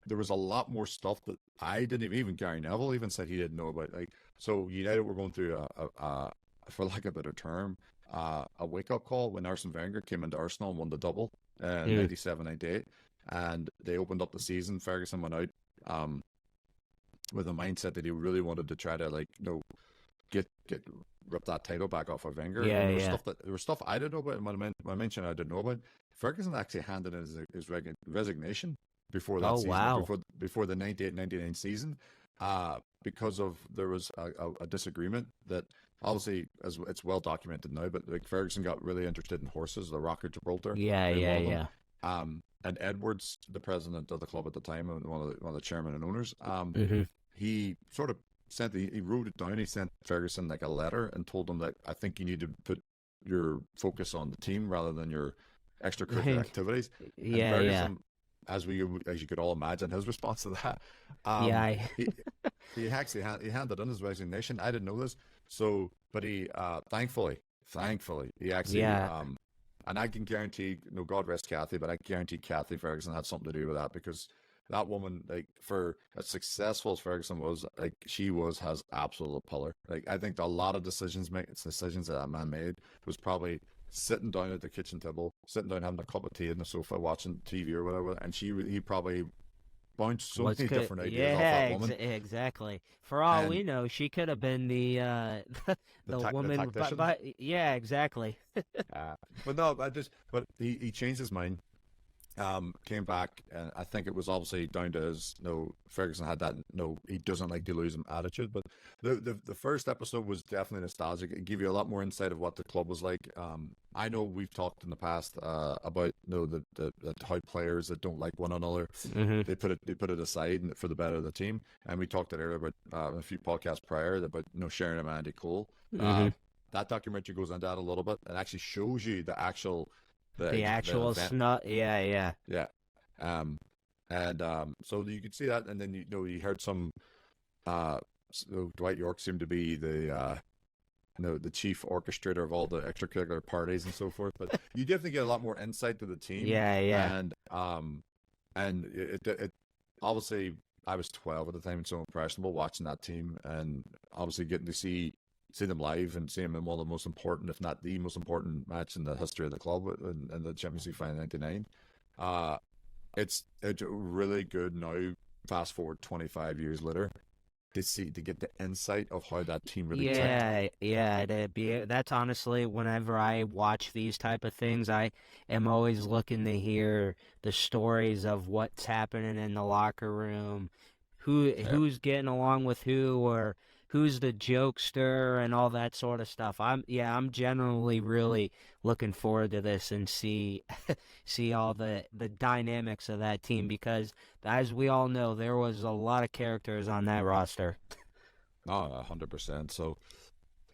D: there was a lot more stuff that I didn't even Gary Neville even said he didn't know about. Like, so United were going through for lack of a better term, a wake up call when Arsene Wenger came into Arsenal and won the double in 97, 98. And they opened up the season. Ferguson went out with a mindset that he really wanted to try to get rip that title back off of Wenger.
C: Yeah,
D: and
C: yeah.
D: there was stuff I didn't know about, and when I mentioned I didn't know about, Ferguson actually handed in his resignation before that
C: Oh,
D: season,
C: wow.
D: before the 98-99 season, because there was a disagreement that obviously, as it's well documented now, but like Ferguson got really interested in horses, the Rock of Gibraltar,
C: Yeah,
D: being
C: yeah,
D: one of them.
C: yeah.
D: And Edwards, the president of the club at the time, and one of the chairman and owners,
C: Mm-hmm.
D: he sort of he wrote it down. He sent Ferguson like a letter and told him that I think you need to put your focus on the team rather than your extracurricular activities. And
C: Yeah, yeah,
D: Ferguson, as you could all imagine, his response to that,
C: yeah.
D: he he actually he handed in his resignation. I didn't know this, so but he thankfully he actually
C: Yeah,
D: and I can guarantee, no, God rest Kathy, but I guarantee Kathy Ferguson had something to do with that, because that woman, like, for as successful as Ferguson was, like she has absolute pillar. Like, I think a lot of decisions that man made was probably sitting down at the kitchen table, sitting down having a cup of tea on the sofa, watching TV or whatever, and he probably bounced so
C: what's
D: many
C: good?
D: different ideas off
C: Yeah,
D: that woman.
C: exactly. For all
D: And
C: we know, she could have been the the
D: the
C: woman.
D: tactician.
C: Yeah, exactly.
D: But no, but he changed his mind. Came back, and I think it was obviously down to his, Ferguson had that, he doesn't like to lose him attitude. But the first episode was definitely nostalgic. It gave you a lot more insight of what the club was like. I know we've talked in the past about, the how players that don't like one another,
C: Hmm.
D: they put it aside for the better of the team. And we talked earlier about a few podcasts prior about, sharing him and Andy Cole.
C: Hmm.
D: That documentary goes into that a little bit. It actually shows you the actual
C: The
D: the
C: actual
D: event.
C: snot. Yeah, yeah.
D: Yeah. Um, and so you could see that, and then you heard some. So Dwight York seemed to be the chief orchestrator of all the extracurricular parties and so forth. But you definitely get a lot more insight to the team.
C: Yeah, yeah.
D: And it obviously, I was 12 at the time and so impressionable watching that team, and obviously getting to see them live and see them in one of the most important, if not the most important match in the history of the club, in the Champions League final '99. It's really good now. Fast forward 25 years later, to get the insight of how that team really clicked.
C: Yeah. That's honestly, whenever I watch these type of things, I am always looking to hear the stories of what's happening in the locker room, who's getting along with who, or who's the jokester and all that sort of stuff. I'm generally really looking forward to this and see all the dynamics of that team, because as we all know, there was a lot of characters on that roster.
D: Oh, 100%. So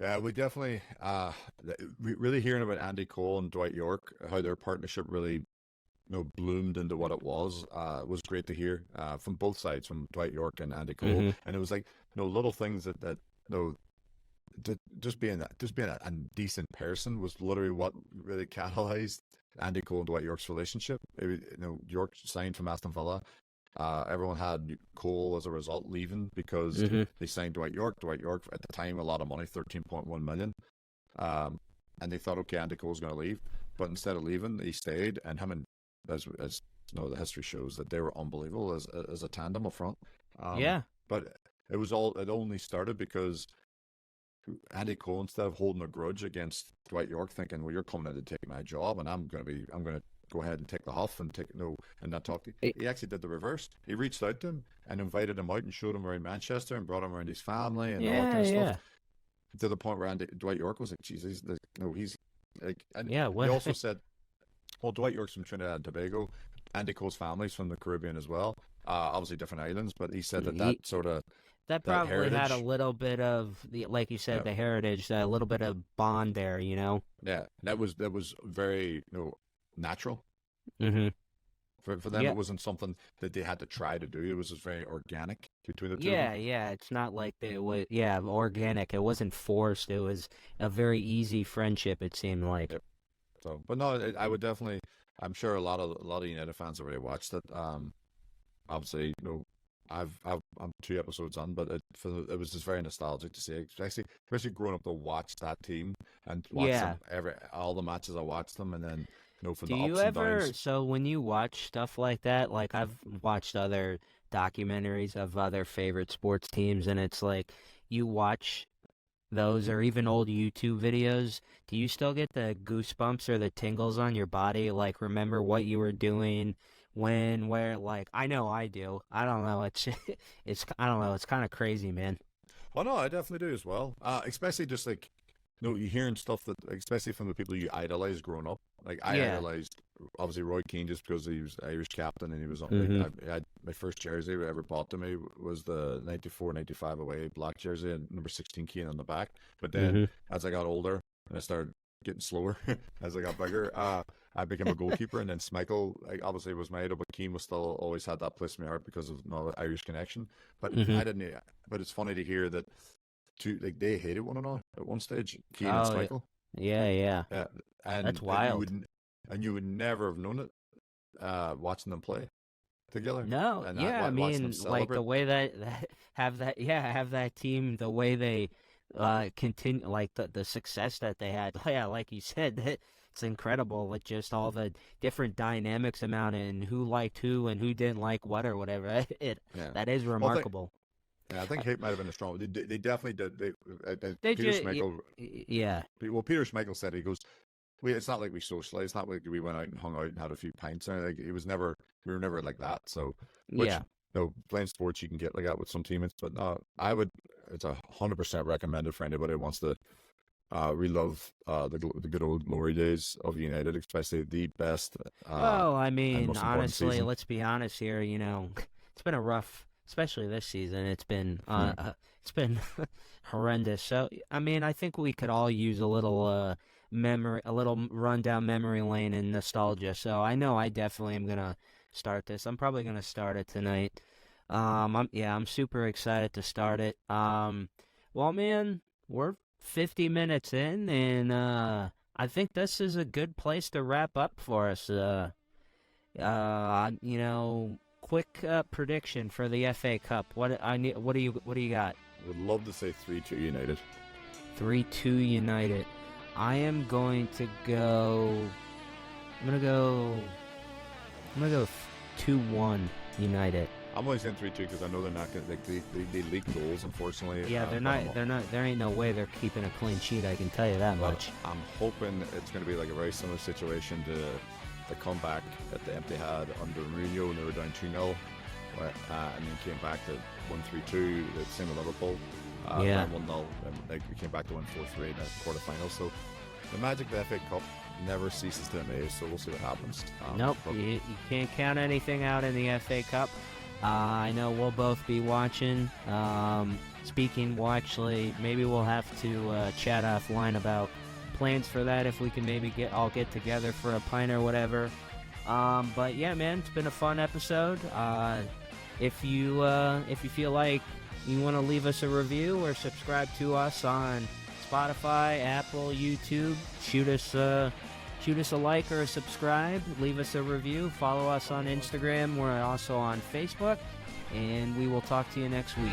D: yeah, we definitely really hearing about Andy Cole and Dwight York, how their partnership really bloomed into what it was great to hear from both sides, from Dwight York and Andy Cole.
C: Hmm.
D: And it was like little things that just being a decent person was literally what really catalyzed Andy Cole and Dwight York's relationship. York signed from Aston Villa. Everyone had Cole as a result leaving because
C: Hmm.
D: they signed Dwight York. Dwight York at the time, a lot of money, 13.1 million. And they thought, okay, Andy Cole's going to leave, but instead of leaving, he stayed. And him and as the history shows, that they were unbelievable as a tandem up front.
C: Yeah.
D: But it only started because Andy Cole, instead of holding a grudge against Dwight York, thinking, well, you're coming in to take my job, and I'm going to go ahead and take the huff and and not talk to you. He actually did the reverse. He reached out to him and invited him out and showed him around Manchester and brought him around his family and all that kind of stuff. To the point where Dwight York was like, Jesus, he's like, and
C: Yeah,
D: he also said, well, Dwight York's from Trinidad and Tobago. Andy Cole's family's from the Caribbean as well. Obviously different islands, but he said that sort of
C: that probably
D: heritage
C: had a little bit of like you said, the heritage, a little bit of bond there,
D: Yeah, that was very natural.
C: Mm-hmm.
D: For them, it wasn't something that they had to try to do. It was just very organic between the two.
C: Yeah. It's not like it was, organic. It wasn't forced. It was a very easy friendship, it seemed like.
D: Yep. So, but no, I would definitely. I'm sure a lot of United fans already watched it. Obviously, I'm 2 episodes on, but it was just very nostalgic to see, especially growing up to watch that team and watch them all the matches. I watched them, and then from
C: Do
D: the
C: you
D: ups and
C: ever,
D: downs.
C: so when you watch stuff like that, like I've watched other documentaries of other favorite sports teams, and it's like you watch those or even old YouTube videos, do you still get the goosebumps or the tingles on your body? Like, remember what you were doing when, where, like, I know I do. I don't know. I don't know. It's kind of crazy, man.
D: Oh no, I definitely do as well. Especially just like you're hearing stuff that, especially from the people you idolized growing up. Like I idolized obviously Roy Keane just because he was Irish captain and he was my first jersey I ever bought to me was the 94-95 away black jersey and number 16 Keane on the back. But then as I got older and I started getting slower as I got bigger. I became a goalkeeper, and then Schmeichel obviously was made up, but Keane was still always had that place in my heart because of the Irish connection. But I didn't. But it's funny to hear that they hated one another at one stage. Keane and Schmeichel.
C: Yeah.
D: And
C: that's wild.
D: And you would never have known it watching them play together.
C: No,
D: and
C: I mean, like the way that have that team, the way they continue, like the success that they had. Yeah, like you said, it's incredible with just all the different dynamics about it and who liked who and who didn't like what or whatever. That is remarkable.
D: I think hate might have been a strong. They definitely did.
C: Peter Schmeichel. Yeah.
D: Well, Peter Schmeichel said, he goes, it's not like we socialized. It's not like we went out and hung out and had a few pints. Like, we were never like that. So, playing sports, you can get like that with some teammates. But it's 100% recommended for anybody who wants to relive the good old glory days of United, especially the best.
C: Well, I mean, honestly, let's be honest here. It's been a rough, especially this season. It's been horrendous. So, I mean, I think we could all use a little a little rundown memory lane and nostalgia. So I know I definitely am gonna start this. I'm probably gonna start it tonight. I'm super excited to start it. Well, man, we're 50 minutes in, and I think this is a good place to wrap up for us. Quick prediction for the FA Cup. What do you got?
D: Would love to say 3-2 United.
C: 3-2 United. I am going to go. I'm gonna go 2-1 United.
D: I'm only saying 3-2 because I know they're not gonna. They leak goals, unfortunately.
C: Yeah, they're not. There ain't no way they're keeping a clean sheet. I can tell you that much.
D: I'm hoping it's gonna be like a very similar situation to the comeback that the empty had under Mourinho when they were down 2-0, and then came back to 1-3-2. The same with Liverpool. 1-0, and they came back to win 4-3 in the quarterfinals. So the magic of the FA Cup never ceases to amaze. So we'll see what happens.
C: Nope, you can't count anything out in the FA Cup. I know we'll both be watching. Maybe we'll have to chat offline about plans for that if we can maybe all get together for a pint or whatever. But yeah, man, it's been a fun episode. If you feel like you want to leave us a review or subscribe to us on Spotify, Apple, YouTube, shoot us a like or a subscribe. Leave us a review. Follow us on Instagram. We're also on Facebook. And we will talk to you next week.